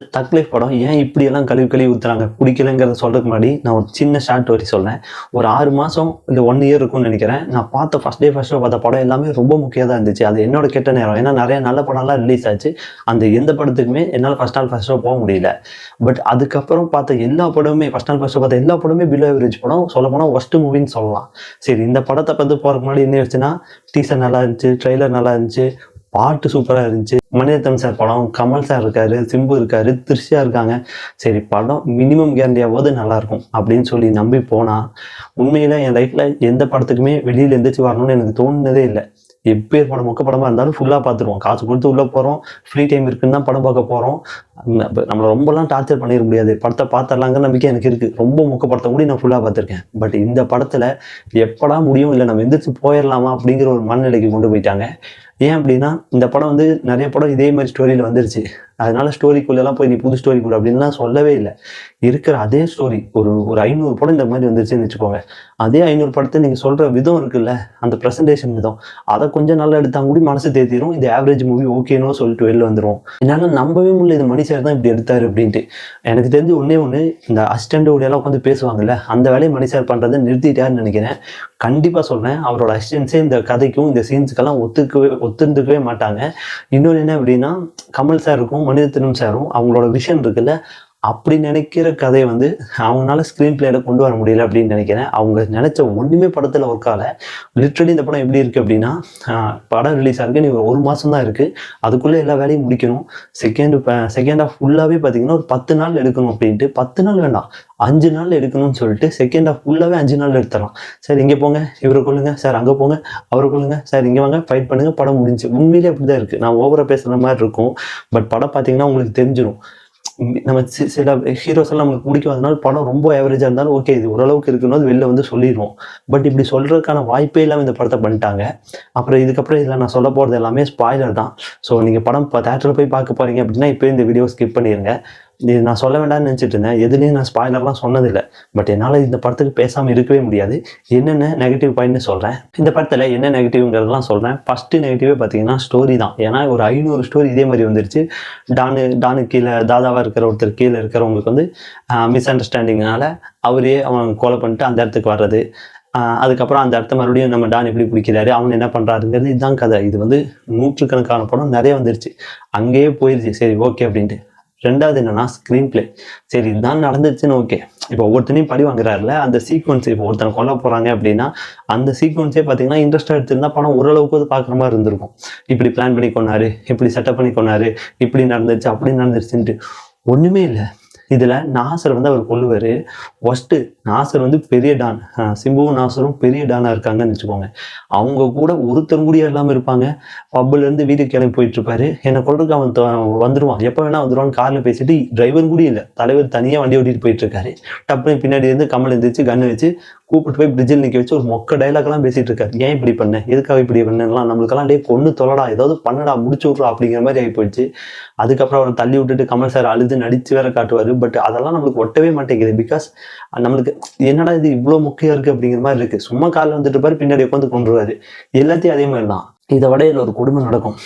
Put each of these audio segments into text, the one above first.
தக் லைஃப் படம் ஏன் இப்படியெல்லாம் கழுவி ஊற்றுறாங்க பிடிக்கலங்கிறத சொல்கிறதுக்கு முன்னாடி நான் ஒரு சின்ன ஷார்ட் வரி சொல்கிறேன். ஒரு 6 மாதம் இல்லை 1 இயர் இருக்கும்னு நினைக்கிறேன். நான் பார்த்த ஃபஸ்ட் ஷோ பார்த்த படம் எல்லாமே ரொம்ப முக்கியம் தான் இருந்துச்சு. அது என்னோட கெட்ட நேரம். ஏன்னா நிறைய நல்ல படம்லாம் ரிலீஸ் ஆச்சு. அந்த எந்த படத்துக்குமே என்னால் ஃபஸ்ட் ஷோ போக முடியல. பட் அதுக்கப்புறம் பார்த்த எல்லா படமுமே ஃபஸ்ட் ஷோ பார்த்த எல்லா படமே பிலோ ஆவரேஜ் படம். சொல்ல போனால் ஒஸ்ட் மூவின்னு சொல்லலாம். சரி, இந்த படத்தை போகிறதுக்கு முன்னாடி என்ன வச்சுன்னா, டீசர் நல்லா இருந்துச்சு, ட்ரெய்லர் நல்லா இருந்துச்சு, பாட்டு சூப்பராக இருந்துச்சு, மணிரத்னம் சார் படம், கமல் சார் இருக்காரு, சிம்பு இருக்காரு, த்ரிஷா இருக்காங்க. சரி, படம் மினிமம் கேரண்டியாவது நல்லாயிருக்கும் அப்படின்னு சொல்லி நம்பி போனால், உண்மையில் என் லைஃப்பில் எந்த படத்துக்குமே வெளியில் எந்திரிச்சு வரணும்னு எனக்கு தோணுனதே இல்லை. எப்பேர் படம் மொக்க படமாக இருந்தாலும் ஃபுல்லாக பார்த்துருவோம். காசு கொடுத்து உள்ளே போகிறோம், ஃப்ரீ டைம் இருக்குன்னு தான் படம் பார்க்க போகிறோம். நம்மளை ரொம்பலாம் டார்ச்சர் பண்ணிட முடியாது. படத்தை பார்த்துடலாங்கிற நம்பிக்கை எனக்கு இருக்குது. ரொம்ப மொக்க படத்தை கூட நான் ஃபுல்லாக பார்த்துருக்கேன். பட் இந்த படத்தில் எப்படா முடியும், இல்லை நம்ம எந்திரிச்சு போயிடலாமா அப்படிங்கிற ஒரு மனநிலைக்கு கொண்டு போயிட்டாங்க. ஏன் அப்படின்னா, இந்த படம் நிறைய படம் இதே மாதிரி ஸ்டோரியில் வந்துருச்சு. அதனால ஸ்டோரிக்குள்ளெல்லாம் போய் நீ புது ஸ்டோரிக்குள்ள அப்படின்லாம் சொல்லவே இல்லை. இருக்கிற அதே ஸ்டோரி ஒரு 500 படம் இந்த மாதிரி வந்துருச்சுன்னு வச்சுக்கோங்க. அதே 500 படத்தை நீங்கள் சொல்கிற விதம் இருக்குல்ல, அந்த ப்ரெசன்டேஷன் விதம், அதை கொஞ்சம் நல்லா எடுத்தாங்க கூட மனசு தேத்திரும். இது ஆவரேஜ் மூவி ஓகேன்னு சொல்லிட்டு வெளில வந்துடும். என்னால் நம்பவே முடியல இது மணி சார் தான் இப்படி எடுத்தார் அப்படின்ட்டு. எனக்கு தெரிஞ்சு ஒன்று இந்த அசிஸ்டண்ட்டோடையெல்லாம் உட்காந்து பேசுவாங்கல்ல, அந்த வேலையை மணி சார் பண்ணுறதை நிறுத்திட்டாருன்னு நினைக்கிறேன். கண்டிப்பாக சொல்கிறேன், அவரோட அசிஸ்டன்ஸே இந்த கதைக்கும் இந்த சீன்ஸுக்கெல்லாம் ஒத்துருக்கவே மாட்டாங்க. இன்னொன்று என்ன அப்படின்னா, கமல் சாருக்கும் மணிரத்னம் சாரும் அவங்களோட விஷன் இருக்குல்ல, அப்படி நினைக்கிற கதையை அவங்களால ஸ்க்ரீன் பிளேல கொண்டு வர முடியல அப்படின்னு நினைக்கிறேன். அவங்க நினைச்ச ஒன்றுமே படத்தில் ஒர்க் ஆகல. லிட்ரலி இந்த படம் எப்படி இருக்குது அப்படின்னா, படம் ரிலீஸ் ஆகிருக்கு, நீ 1 மாதம் தான் இருக்குது, அதுக்குள்ளே எல்லா வேலையும் முடிக்கணும். செகண்ட் ஹாஃப் ஃபுல்லாகவே பார்த்தீங்கன்னா ஒரு 10 நாள் எடுக்கணும் அப்படின்ட்டு. 10 நாள் வேண்டாம், 5 நாள் எடுக்கணும்னு சொல்லிட்டு செகண்ட் ஹாஃப் ஃபுல்லாகவே 5 நாள் எடுத்துடலாம். சார் இங்கே போங்க, இவரை கொள்ளுங்க, சார் அங்கே போங்க, அவரை கொள்ளுங்க, சார் இங்கே வாங்க, ஃபைட் பண்ணுங்க, படம் முடிஞ்சு. உண்மையிலே அப்படி தான் இருக்குது. நான் ஓவராக பேசுகிற மாதிரி இருக்கும், பட் படம் பார்த்தீங்கன்னா உங்களுக்கு தெரிஞ்சிடும். நம்ம சில ஹீரோஸ் எல்லாம் நம்மளுக்கு பிடிக்காதனால படம் ரொம்ப ஆவரேஜாக இருந்தாலும் ஓகே இது ஓரளவுக்கு இருக்குன்னு வெளில சொல்லிடுவோம். பட் இப்படி சொல்கிறதுக்கான வாய்ப்பே இல்லாமல் இந்த படத்தை பண்ணிட்டாங்க. அப்புறம் இதுக்கப்புறம் இதில் நான் சொல்ல போகிறது எல்லாமே ஸ்பாய்லர் தான். ஸோ நீங்கள் படம் தேட்டரில் போய் பார்க்க போகிறீங்க அப்படின்னா இப்போ இந்த வீடியோ ஸ்கிப் பண்ணிடுங்க. இது நான் சொல்ல வேண்டாம்னு நினச்சிட்டு இருந்தேன். எதுலேயும் நான் ஸ்பாய்லர்லாம் சொன்னதில்லை. பட் என்னால் இந்த படத்துக்கு பேசாமல் இருக்கவே முடியாது. என்னென்ன நெகட்டிவ் பாயிண்ட்னு சொல்கிறேன். இந்த படத்தில் என்ன நெகட்டிவ்ங்கிறதெல்லாம் சொல்கிறேன். ஃபஸ்ட்டு நெகட்டிவே பார்த்தீங்கன்னா ஸ்டோரி தான். ஏன்னா ஒரு 500 ஸ்டோரி இதே மாதிரி வந்துருச்சு. டானு கீழே தாதாவாக இருக்கிற ஒருத்தர் கீழே இருக்கிறவங்களுக்கு மிஸ் அண்டர்ஸ்டாண்டிங்னால அவன் கொலை பண்ணிட்டு அந்த இடத்துக்கு வர்றது. அதுக்கப்புறம் அந்த இடத்த மறுபடியும் நம்ம டான் எப்படி பிடிக்கிறாரு, அவன் என்ன பண்ணுறாருங்கிறது இதுதான் கதை. இது நூற்றுக்கணக்கான படம் நிறைய வந்துருச்சு. அங்கேயே போயிடுச்சு. சரி ஓகே அப்படின்ட்டு. ரெண்டாவது என்னன்னா ஸ்க்ரீன் பிளே. சரி இதுதான் நடந்துச்சுன்னு ஓகே. இப்போ ஒவ்வொருத்தனையும் பழி வாங்குறாருல, அந்த சீக்வன்ஸ் இப்போ ஒருத்தனை கொல்ல போகிறாங்க அப்படின்னா அந்த சீக்வன்ஸே பார்த்தீங்கன்னா இன்ட்ரெஸ்டாக எடுத்திருந்தா படம் ஓரளவுக்கு பார்க்குற மாதிரி இருந்திருக்கும். இப்படி பிளான் பண்ணி கொண்டாரு, இப்படி செட்டப் பண்ணி கொண்டாரு, இப்படி நடந்துச்சு, அப்படி நடந்துருச்சுன்ட்டு ஒன்றுமே இல்லை. இதில் நாசர் அவர் கொள்ளுவார். ஃபஸ்ட்டு நாசர் பெரிய டான், சிம்புவும் நாசரும் பெரிய டானாக இருக்காங்கன்னு வச்சுக்கோங்க. அவங்க கூட ஒருத்தர் கூட இல்லாமல் இருப்பாங்க. பப்புலேருந்து வீட்டுக்கு கிளம்பி போயிட்டுருப்பாரு. என்னை கொள்றதுக்கு அவன் வந்துடுவான், எப்போ வேணால் வந்துடுவான்னு காரில் பேசிட்டு டிரைவர் கூட இல்லை, தலைவர் தனியாக வண்டி ஓட்டிகிட்டு போயிட்டுருக்காரு. டப்புன்னு பின்னாடி இருந்து கமல் எழுந்திரிச்சு கன்று வச்சு கூப்பிட்டு போய் பிரிட்ஜில் நிற்க வச்சு ஒரு மொக்க டைலாக்லாம் பேசிகிட்டு இருக்காரு. ஏன் இப்படி பண்ண, எதுக்காக இப்படி பண்ணலாம், நம்மளுக்கெல்லாம் கொண்டு தொலைடா, ஏதாவது பண்ணடா, முடிச்சு விட்றா அப்படிங்கிற மாதிரி ஆகி போயிடுச்சு. அதுக்கப்புறம் அவரை தள்ளி விட்டுட்டு கமல் சார் அழுது நடிச்சு வேற காட்டுவார். பட் அதெல்லாம் நம்மளுக்கு ஒட்டவே மாட்டேங்குது. பிகாஸ் நம்மளுக்கு என்னடா இது இவ்வளோ முக்கியம் இருக்குது அப்படிங்கிற மாதிரி இருக்குது. சும்மா காலில் வந்துட்டு பாரு, பின்னாடி உட்காந்து கொண்டுருவாரு. எல்லாத்தையும் அதே மாதிரி தான். இதை விட இதில் ஒரு கொடுமை நடக்கும்.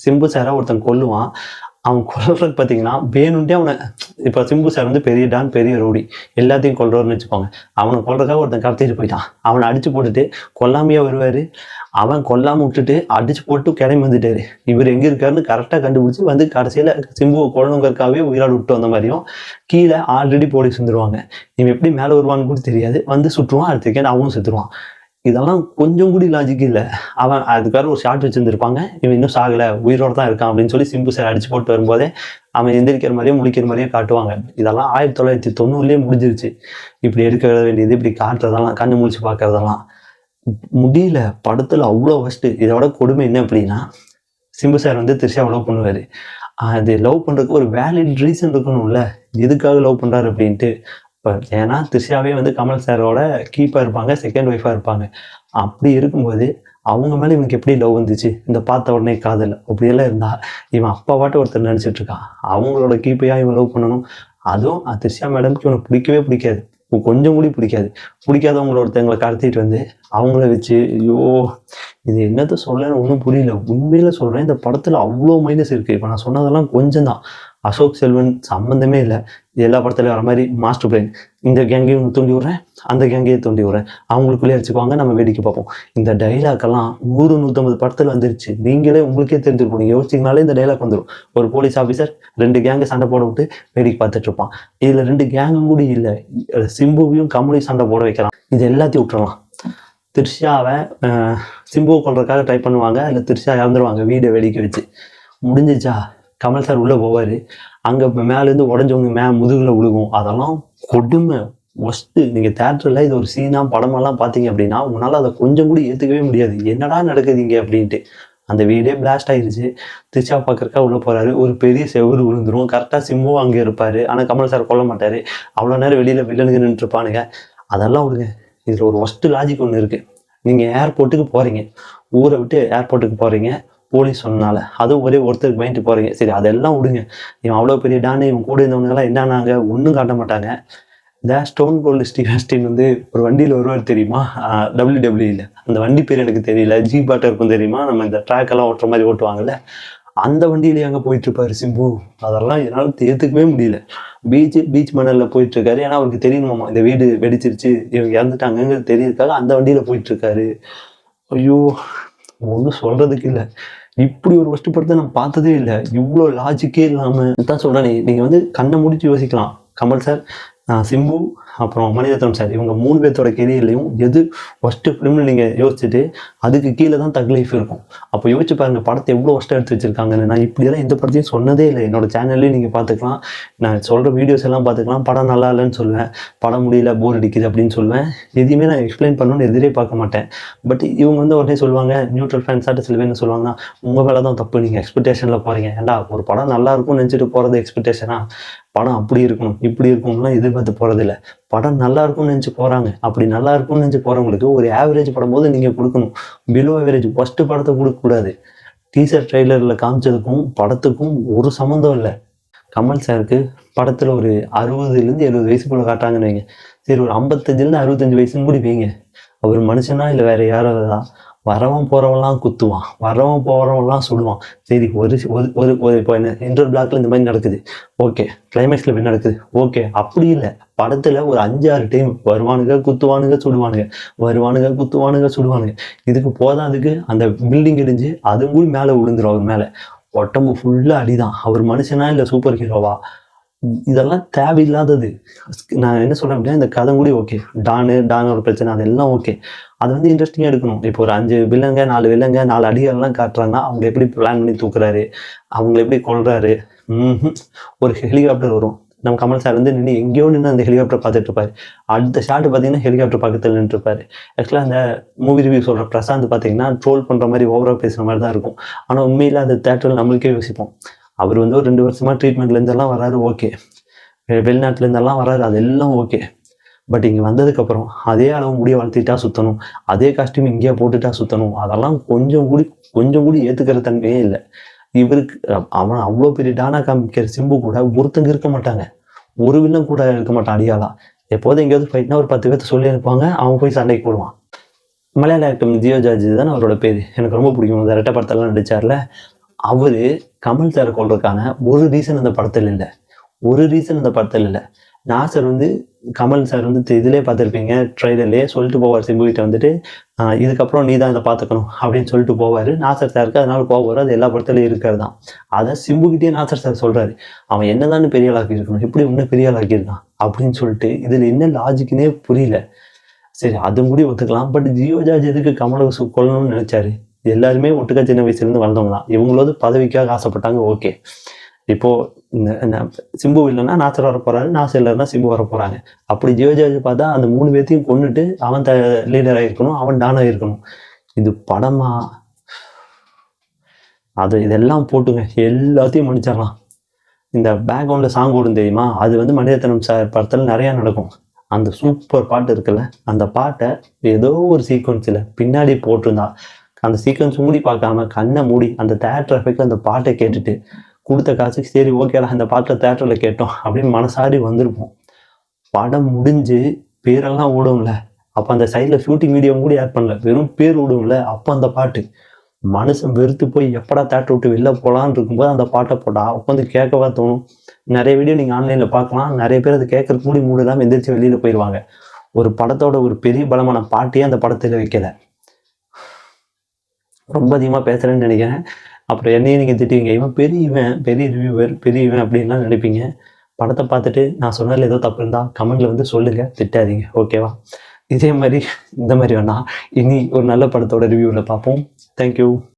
சிம்பு சாரை ஒருத்தன் கொல்லுவான். அவன் கொல்றதுக்கு பார்த்தீங்கன்னா வேணுன்ட்டே அவனை, இப்போ சிம்பு சார் பெரிய டான், பெரிய ரவுடி, எல்லாத்தையும் கொல்றவர்னு வச்சுக்கோங்க. அவனை கொல்றதுக்காக ஒருத்தன் கடத்திட்டு போயிட்டான். அவனை அடிச்சு போட்டுட்டு கொல்லாமையே வருவார். அவன் கொல்லாமல் விட்டுட்டு அடிச்சு போட்டு கிளம்பி வந்துட்டாரு. இவர் எங்கே இருக்காருன்னு கரெக்டாக கண்டுபிடிச்சி கடைசியில் சிம்புவை கொல்லணுங்கிறதுக்காகவே உயிராடு விட்டு வந்த மாதிரியும் கீழே ஆல்ரெடி போலீஸ் வந்துடுவாங்க. இவன் எப்படி மேலே வருவான்னு கூட தெரியாது, சுட்டுருவான். அடுத்த செகண்ட் அவனும் செத்துருவான். இதெல்லாம் கொஞ்சம் கூட லாஜிக் இல்லை. அவன் அதுக்காக ஒரு ஷார்ட் வச்சுருந்துருப்பாங்க, இவன் இன்னும் சாகலை, உயிரோடு தான் இருக்கான் அப்படின்னு சொல்லி சிம்பு சார் அடிச்சு போட்டு வரும்போதே அவன் எந்திரிக்கிற மாதிரியே முடிக்கிற மாதிரியே காட்டுவாங்க. இதெல்லாம் 1990 முடிஞ்சிருச்சு. இப்படி எடுக்க வேண்டியது, இப்படி காட்டுறதெல்லாம், கண்ணு முழிச்சு பார்க்கறதெல்லாம் முடியல. படத்தில் அவ்வளோ ஃபஸ்ட்டு. இதோட கொடுமை என்ன அப்படின்னா, சிம்பு சார் த்ரிஷாவை லவ் பண்ணுவார். அது லவ் பண்ணுறதுக்கு ஒரு வேலிட் ரீசன் இருக்கணும்ல, எதுக்காக லவ் பண்ணுறாரு அப்படின்ட்டு. இப்போ ஏன்னா த்ரிஷாவே கமல் சாரோட கீப்பாக இருப்பாங்க, செகண்ட் ஒய்ஃபாக இருப்பாங்க. அப்படி இருக்கும்போது அவங்க மேலே இவனுக்கு எப்படி லவ் வந்துச்சு, இந்த பார்த்த உடனே காதல் அப்படியெல்லாம் இருந்தால் இவன் அப்பாவாட்ட ஒருத்தர் நினச்சிட்டு இருக்கான். அவங்களோட கீப்பையாக இவன் லவ் பண்ணணும். அதுவும் த்ரிஷா மேடம்க்கு இவனுக்கு பிடிக்கவே பிடிக்காது, கொஞ்சம் கூட பிடிக்காதவங்கள ஒருத்தவங்களை கடத்திட்டு அவங்கள வச்சு, ஐயோ இது என்னத்த சொல்லன்னு ஒன்றும் புரியல. உண்மையில சொல்கிறேன், இந்த படத்தில் அவ்வளோ மைனஸ் இருக்குது. இப்போ நான் சொன்னதெல்லாம் கொஞ்சம் தான். அசோக் செல்வன் சம்மந்தமே இல்லை. எல்லா படத்துலையும் வர மாதிரி மாஸ்டர் பிளான், இந்த கேங்கையும் தூண்டி விட்றேன், அந்த கேங்கையும் தூண்டி விட்றேன், அவங்களுக்குள்ளேயே வச்சுக்குவாங்க, நம்ம வேடிக்கை பார்ப்போம். இந்த டைலாக்கெல்லாம் 100-150 படத்தில் வந்துருச்சு. நீங்களே உங்களுக்கே தெரிஞ்சிருக்கும். நீங்கள் யோசிச்சிங்கனாலே இந்த டைலாக் வந்துடும். ஒரு போலீஸ் ஆஃபீஸர் 2 கேங்கை சண்டை போட விட்டு வேடிக்கை பார்த்துட்டு இருப்பான். இதில் 2 கேங்கும் கூட இல்லை, சிம்புவையும் கமலையும் சண்டை போட வைக்கலாம். இது எல்லாத்தையும் விட்டுறலாம். த்ரிஷாவை சிம்புவை கொள்றதுக்காக ட்ரை பண்ணுவாங்க, இல்லை த்ரிஷா இறந்துருவாங்க வீடை வேடிக்கை வச்சு. முடிஞ்சிச்சா? கமல் சார் உள்ளே போவார், அங்கே மேலேருந்து உடஞ்சவங்க முதுகில் விழுகும். அதெல்லாம் கொடுமை, ஒஸ்ட்டு. நீங்கள் தேட்டரில் இது ஒரு சீனாக படமெல்லாம் பார்த்தீங்க அப்படின்னா உங்களால் அதை கொஞ்சம் கூட ஏற்றுக்கவே முடியாது. என்னடா நடக்குதுங்க அப்படின்ட்டு. அந்த வீடே பிளாஸ்ட் ஆகிடுச்சு. த்ரிஷா பார்க்குறக்கா உள்ளே போகிறாரு, ஒரு பெரிய செவுறு விழுந்துரும். கரெக்டாக சிம்புவும் அங்கே இருப்பார், ஆனால் கமல் சார் கொல்ல மாட்டார். அவ்வளோ நேரம் வெளியில் வில்லனுக்கு நின்றுருப்பானுங்க. அதெல்லாம் விடுங்க. இதில் ஒரு ஒஸ்ட்டு லாஜிக் ஒன்று இருக்குது. நீங்கள் ஏர்போர்ட்டுக்கு போகிறீங்க, ஊரை விட்டு ஏர்போர்ட்டுக்கு போகிறீங்க போலீஸ் சொன்னால, அதுவும் ஒரே ஒருத்தருக்கு பயந்துட்டு போகிறீங்க. சரி, அதெல்லாம் விடுங்க. இவன் அவ்வளோ பெரிய டானு, இவன் கூட இருந்தவங்கலாம் என்னன்னாங்க ஒன்றும் காட்ட மாட்டாங்க. இந்த ஸ்டோன் கோல்டு ஸ்டீவ் ஆஸ்டின் வந்து ஒரு வண்டியில் வருவார் தெரியுமா, WWE. அந்த வண்டி பேர் எனக்கு தெரியல, ஜீபாட்டை இருக்கும் தெரியுமா, நம்ம இந்த ட்ராக்கெல்லாம் ஓட்டுற மாதிரி ஓட்டுவாங்கல்ல, அந்த வண்டியிலே அங்கே போயிட்டுருப்பாரு சிம்பு. அதெல்லாம் என்னால் ஏற்றுக்கவே முடியல. பீச் மணலில் போயிட்டுருக்காரு, ஏன்னா அவருக்கு தெரியணுமாம்மா இந்த வீடு வெடிச்சிருச்சு, இவங்க இறந்துட்டாங்கங்கிறது தெரியறதுக்காக அந்த வண்டியில் போயிட்டுருக்காரு. ஐயோ, ஒன்றும் சொல்கிறதுக்கு இல்லை. இப்படி ஒரு ஃபஸ்ட்டு படத்தை நான் பார்த்ததே இல்லை. இவ்வளோ லாஜிக்கே இல்லாமல் தான் சொல்கிறேன். நீங்கள் வந்து கண்ணை முடிச்சு யோசிக்கலாம். கமல் சார், சிம்பு, அப்புறம் மணிரத்னம் சார், இவங்க 3 பேர்த்தோட கெரியர்லையும் எது ஃபஸ்ட்டு ஃபிலிம்னு நீங்கள் யோசிச்சுட்டு அதுக்கு கீழே தான் தக் லைஃப் இருக்கும். அப்போ யோசிச்சு பாருங்கள் படத்தை எவ்வளோ ஃபஸ்ட்டு எடுத்து வச்சுருக்காங்கன்னு. நான் இப்படியெல்லாம் எந்த படத்தையும் சொன்னதே இல்லை. என்னோட சேனல்லையும் நீங்கள் பார்த்துக்கலாம், நான் சொல்கிற வீடியோஸ் எல்லாம் பார்த்துக்கலாம். படம் நல்லா இல்லைன்னு சொல்லுவேன், படம் முடியல, போர் அடிக்குது அப்படின்னு சொல்லுவேன். எதையுமே நான் எக்ஸ்பிளைன் பண்ணணும்னு எதிரே பார்க்க மாட்டேன். பட் இவங்க வந்து உடனே சொல்லுவாங்க, நியூட்ரல் ஃபேன்ஸாட்டு சில பேர் சொல்லுவாங்கன்னா, உங்கள் மேலே தான் தப்பு, நீங்கள் எக்ஸ்பெக்டேஷனில் போகிறீங்க. ஏன்டா ஒரு படம் நல்லா இருக்கும்னு நினச்சிட்டு போகிறது எக்ஸ்பெக்டேஷனாக? படம் அப்படி இருக்கணும் இப்படி இருக்கும்லாம் எதிர்பார்த்து போகிறதில்ல. படம் நல்லா இருக்கும்னு நினச்சி போகிறாங்க. அப்படி நல்லா இருக்கும்னு நினச்சி போகிறவங்களுக்கு ஒரு ஆவரேஜ் படம் போது நீங்கள் கொடுக்கணும். பிலோ ஆவரேஜ் ஃபஸ்ட்டு படத்தை கொடுக்கக்கூடாது. டீசர் ட்ரெய்லரில் காமிச்சதுக்கும் படத்துக்கும் ஒரு சம்மந்தம் இல்லை. கமல் சாருக்கு படத்தில் ஒரு 60-70 வயசுக்குள்ளே காட்டுறாங்கன்னு வைங்க. சரி, ஒரு 55-65 வயசுன்னு கூட வைங்க. அவர் மனுஷனா இல்லை வேறு யாராவது தான்? வரவன் போகிறவன்லாம் குத்துவான், வரவன் போகிறவன்லாம் சுடுவான். சரி, ஒரு இப்போ என்ன இன்டர் பிளாக்ல இந்த மாதிரி நடக்குது, ஓகே. கிளைமேக்ஸில் இப்படி நடக்குது, ஓகே. அப்படி இல்லை, படத்தில் ஒரு 5-6 டைம் வருவானுங்க, குத்துவானுங்க, சுடுவானுங்க, வருவானுங்க, குத்துவானுங்க, சுடுவானுங்க. இதுக்கு போதாதுக்கு அந்த பில்டிங் இடிஞ்சு அதுவும் கூட மேலே விழுந்துடும். அவர் மேலே உடம்பு ஃபுல்லாக அடிதான். அவர் மனுஷனா இல்லை சூப்பர் ஹீரோவா? இதெல்லாம் தேவையில்லாதது. நான் என்ன சொல்கிறேன் அப்படின்னா, இந்த கதை கூட ஓகே, டானோட பிரச்சனை அதெல்லாம் ஓகே. அதை வந்து இன்ட்ரெஸ்டிங்காக எடுக்கணும். இப்போ ஒரு 5 வில்லங்க, 4 வில்லங்க, 4 அடிகள்லாம் காட்டுறாங்கன்னா அவங்க எப்படி பிளான் பண்ணி தூக்குறாரு, அவங்கள எப்படி கொள்றாரு. ஒரு ஹெலிகாப்டர் வரும், நம்ம கமல் சார் வந்து நின்று எங்கேயோ நின்று அந்த ஹெலிகாப்டர் பார்த்துட்டு இருப்பாரு. அடுத்த ஷாட் பார்த்தீங்கன்னா ஹெலிகாப்டர் பக்கத்தில் நின்றுருப்பாரு. ஆக்சுவலாக அந்த மூவி ரிவ்யூ சொல்கிற பிரசாந்த் பார்த்தீங்கன்னா ட்ரோல் பண்ணுற மாதிரி ஓவராக பேசுகிற மாதிரி தான் இருக்கும். ஆனால் உண்மையில் அந்த தேட்டரில் நம்மளுக்கே யோசிப்போம், அவர் வந்து ஒரு 2 வருஷமாக ட்ரீட்மெண்ட்லேருந்தெல்லாம் வராரு, ஓகே. வெளிநாட்டிலேருந்தெல்லாம் வராரு, அதெல்லாம் ஓகே. பட் இங்கே வந்ததுக்கப்புறம் அதே அளவு முடிய வளர்த்திட்டா சுற்றணும், அதே காஸ்டியூம் இங்கேயே போட்டுட்டா சுற்றணும், அதெல்லாம் கொஞ்சம் கூடி ஏற்றுக்கிற தன்மையே இல்லை இவருக்கு. அவன் அவ்வளோ பெரிய டானா காமிக்கிற சிம்பு கூட ஒருத்தங்க இருக்க மாட்டாங்க, ஒரு வில்லன் கூட இருக்க மாட்டான் அடியாளா. எப்போதும் எங்கேயாவது ஃபைட்னா ஒரு 10 பேர்த்த சொல்லி அனுப்பாங்க, அவன் போய் சண்டைக்கு போடுவான். மலையாள ஆக்டர் ஜியோ ஜார்ஜ் தானே அவரோட பேர், எனக்கு ரொம்ப பிடிக்கும். அந்த ரெட்டை படத்தெல்லாம் நடிச்சார்ல, அவர் கமல் சார் கொள்றதுக்கான ஒரு ரீசன் அந்த படத்தில் இல்லை. நாசர் வந்து கமல் சார் வந்து இதிலே பார்த்துருப்பீங்க, ட்ரைலர்லேயே சொல்லிட்டு போவார் சிம்பு கிட்ட வந்துட்டு, இதுக்கப்புறம் நீ தான் இதை பார்த்துக்கணும் அப்படின்னு சொல்லிட்டு போவார் நாசர் சாருக்கு. அதனால போவார், அது எல்லா படத்துலையும் இருக்கிறது தான். அதை சிம்புக்கிட்டே நாசர் சார் சொல்கிறாரு, அவன் என்னதான் பெரிய ஆளாக்கி இருக்கணும், எப்படி இன்னும் பெரிய ஆளாக்கியிருக்கான் அப்படின்னு சொல்லிட்டு. இதில் என்ன லாஜிக்குன்னே புரியல. சரி, அது முடி ஒத்துக்கலாம். பட் ஜியோ ஜார்ஜ் எதுக்கு கமலை கொல்லணும்னு நினைச்சாரு? எல்லாருமே ஒட்டுக்கா சின்ன வயசுலேருந்து வளர்ந்தவங்க தான். இவங்களோட பதவிக்காக ஆசைப்பட்டாங்க, ஓகே. இப்போது சிம்பு இல்லைன்னா நாசர் வர போகிறாரு, நாசர் இல்லைன்னா சிம்பு வர போகிறாங்க. அப்படி ஜியோ ஜார்ஜ் பார்த்தா அந்த 3 பேர்த்தையும் கொண்டுட்டு அவன் லீடராக இருக்கணும், அவன் டானாக இருக்கணும். இது படமா? இதெல்லாம் போட்டுங்க, எல்லாத்தையும் மன்னிச்சிடலாம். இந்த பேக்ரவுண்டில் சாங் ஓடும் தெரியுமா, அது வந்து மணிரத்னம் சார் படத்தில் நிறையா நடக்கும். அந்த சூப்பர் பாட்டு இருக்குல்ல, அந்த பாட்டை ஏதோ ஒரு சீக்வன்ஸில் பின்னாடி போட்டிருந்தா, அந்த சீக்வன்ஸ் மூடி பார்க்காம கண்ணை மூடி அந்த தேட்டர் எஃபெக்டில் அந்த பாட்டை கேட்டுட்டு கொடுத்த காசுக்கு சரி ஓகேடா அந்த பாட்டில் தேட்டரில் கேட்டோம் அப்படின்னு மனசாரி வந்திருப்போம். படம் முடிஞ்சு பேரெல்லாம் ஓடும்ல, அப்போ அந்த சைடில் ஷூட்டிங் வீடியோ கூட ஆட் பண்ணல, வெறும் பேர் ஓடும்ல, அப்போ அந்த பாட்டு மனுஷன் வெறுத்து போய் எப்படா தேட்டர் விட்டு வெளில போகலான்னு இருக்கும்போது அந்த பாட்டை போட்டால் உட்காந்து கேட்கவா தோணும். நிறைய வீடியோ நீங்கள் ஆன்லைனில் பார்க்கலாம். நிறைய பேர் அது கேட்கறதுக்கு மூடு இல்லாமல் எந்திரிச்சு வெளியில் போயிடுவாங்க. ஒரு படத்தோட ஒரு பெரிய பலமான பாட்டையே அந்த படத்தில் வைக்கல. ரொம்ப அதிகமாக பேசுகிறேன்னு நினைக்கிறேன். அப்புறம் என்னையும் நீங்கள் திட்டுவீங்க, இவன் பெரிய ரிவ்யூவர் அப்படின்லாம் நினைப்பீங்க. படத்தை பார்த்துட்டு நான் சொன்னதில் ஏதோ தப்பு இருந்தால் கமெண்ட்டில் வந்து சொல்லுங்கள், திட்டாதீங்க. ஓகேவா? இதே மாதிரி இந்த மாதிரி வேணா இனி ஒரு நல்ல படத்தோட ரிவ்யூவில் பார்ப்போம். தேங்க்யூ.